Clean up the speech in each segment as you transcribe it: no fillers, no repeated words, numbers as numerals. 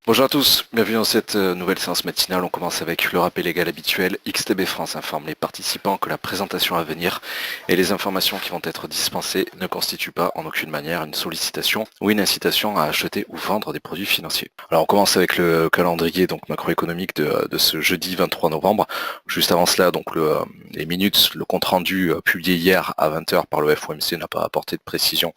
Bonjour à tous, bienvenue dans cette nouvelle séance matinale. On commence avec le rappel légal habituel. XTB France informe les participants que la présentation à venir et les informations qui vont être dispensées ne constituent pas en aucune manière une sollicitation ou une incitation à acheter ou vendre des produits financiers. Alors on commence avec le calendrier donc macroéconomique de ce jeudi 23 novembre. Juste avant cela, donc les minutes, le compte rendu publié hier à 20h par le FOMC n'a pas apporté de précision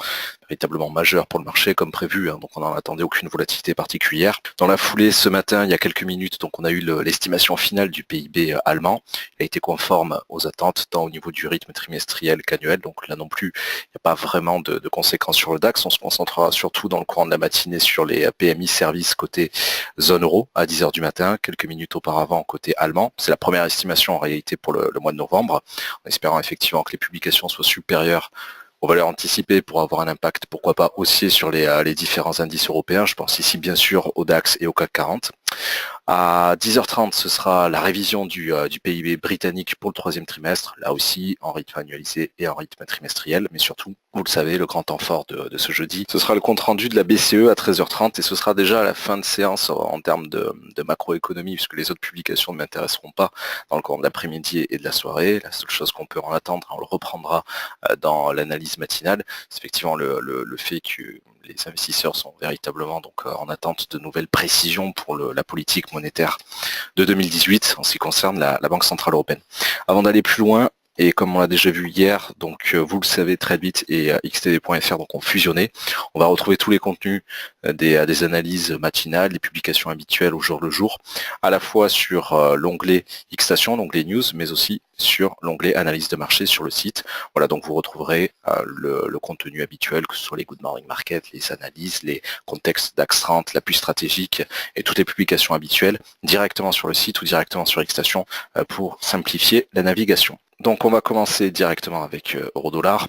véritablement majeure pour le marché comme prévu, donc on n'en attendait aucune volatilité particulière. Dans la foulée, ce matin, il y a quelques minutes, donc on a eu l'estimation finale du PIB allemand. Il a été conforme aux attentes, tant au niveau du rythme trimestriel qu'annuel, donc là non plus, il n'y a pas vraiment de conséquences sur le DAX. On se concentrera surtout dans le courant de la matinée sur les PMI services côté zone euro à 10h du matin, quelques minutes auparavant côté allemand. C'est la première estimation en réalité pour le mois de novembre, en espérant effectivement que les publications soient supérieures aux valeurs anticipées pour avoir un impact, pourquoi pas, haussier sur les différents indices européens. Je pense ici bien sûr au DAX et au CAC 40. À 10h30, ce sera la révision du PIB britannique pour le troisième trimestre, là aussi en rythme annualisé et en rythme trimestriel, mais surtout, vous le savez, le grand temps fort de ce jeudi, ce sera le compte rendu de la BCE à 13h30 et ce sera déjà la fin de séance en termes de macroéconomie, puisque les autres publications ne m'intéresseront pas dans le cours de l'après-midi et de la soirée. La seule chose qu'on peut en attendre, on le reprendra dans l'analyse matinale, c'est effectivement le fait que les investisseurs sont véritablement donc en attente de nouvelles précisions pour la politique monétaire de 2018 en ce qui concerne la Banque Centrale Européenne. Avant d'aller plus loin, et comme on l'a déjà vu hier, donc vous le savez, TradeBit et XTB.fr donc ont fusionné. On va retrouver tous les contenus des analyses matinales, des publications habituelles au jour le jour, à la fois sur l'onglet Xstation, l'onglet News, mais aussi sur l'onglet Analyse de marché sur le site. Voilà, donc vous retrouverez le contenu habituel, que ce soit les Good Morning Market, les analyses, les contextes DAX 30, l'appui stratégique et toutes les publications habituelles directement sur le site ou directement sur Xstation pour simplifier la navigation. Donc on va commencer directement avec euro-dollar.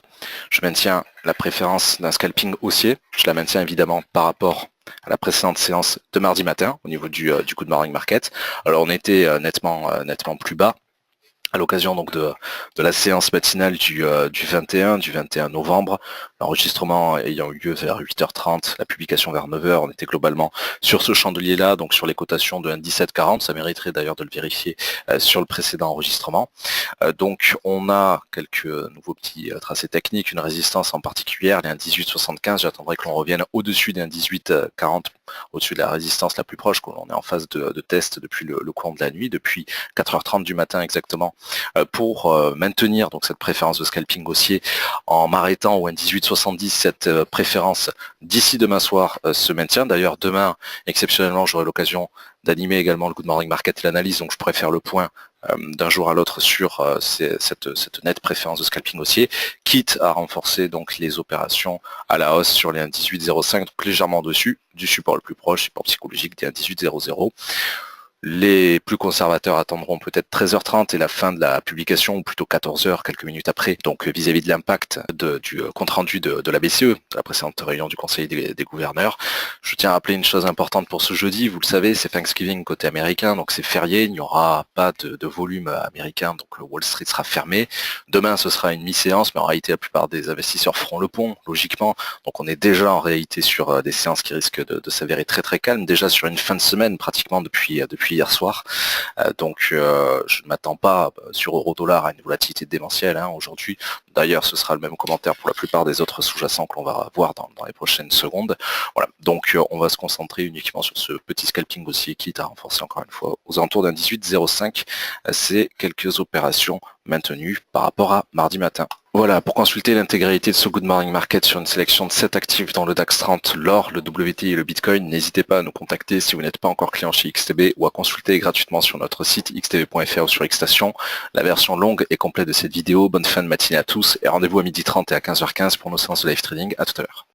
Je maintiens la préférence d'un scalping haussier. Je la maintiens évidemment par rapport à la précédente séance de mardi matin au niveau du Good Morning Market. Alors on était nettement plus bas à l'occasion donc de la séance matinale du 21 novembre, l'enregistrement ayant eu lieu vers 8h30, la publication vers 9h, on était globalement sur ce chandelier-là, donc sur les cotations de 1,1740, ça mériterait d'ailleurs de le vérifier sur le précédent enregistrement. Donc on a quelques nouveaux petits tracés techniques, une résistance en particulier, les 1,1875, j'attendrai que l'on revienne au-dessus des 1,1840, au-dessus de la résistance la plus proche, qu'on est en phase de test depuis le courant de la nuit, depuis 4h30 du matin exactement, pour maintenir donc cette préférence de scalping haussier en m'arrêtant au 1,1870. Cette préférence d'ici demain soir se maintient. D'ailleurs demain exceptionnellement j'aurai l'occasion d'animer également le Good Morning Market et l'analyse, donc je pourrais faire le point d'un jour à l'autre sur cette nette préférence de scalping haussier, quitte à renforcer donc les opérations à la hausse sur les 1,1805, donc légèrement dessus du support le plus proche, support psychologique des 1,1800. Les plus conservateurs attendront peut-être 13h30 et la fin de la publication, ou plutôt 14h, quelques minutes après, donc vis-à-vis de l'impact du compte-rendu de la BCE, de la précédente réunion du Conseil des gouverneurs. Je tiens à rappeler une chose importante pour ce jeudi, vous le savez, c'est Thanksgiving côté américain, donc c'est férié, il n'y aura pas de volume américain, donc Wall Street sera fermé. Demain, ce sera une mi-séance, mais en réalité, la plupart des investisseurs feront le pont, logiquement. Donc on est déjà en réalité sur des séances qui risquent de s'avérer très très calmes, déjà sur une fin de semaine pratiquement depuis hier soir. Donc je ne m'attends pas sur euro-dollar à une volatilité démentielle aujourd'hui. D'ailleurs, ce sera le même commentaire pour la plupart des autres sous-jacents que l'on va voir dans les prochaines secondes. Voilà, donc on va se concentrer uniquement sur ce petit scalping aussi, quitte à renforcer encore une fois aux alentours d'un 18,05. C'est quelques opérations maintenues par rapport à mardi matin. Voilà, pour consulter l'intégralité de ce Good Morning Market sur une sélection de 7 actifs dans le DAX 30, l'or, le WTI et le Bitcoin, n'hésitez pas à nous contacter si vous n'êtes pas encore client chez XTB ou à consulter gratuitement sur notre site xtb.fr ou sur Xstation la version longue et complète de cette vidéo. Bonne fin de matinée à tous et rendez-vous à 12h30 et à 15h15 pour nos séances de live trading. À tout à l'heure.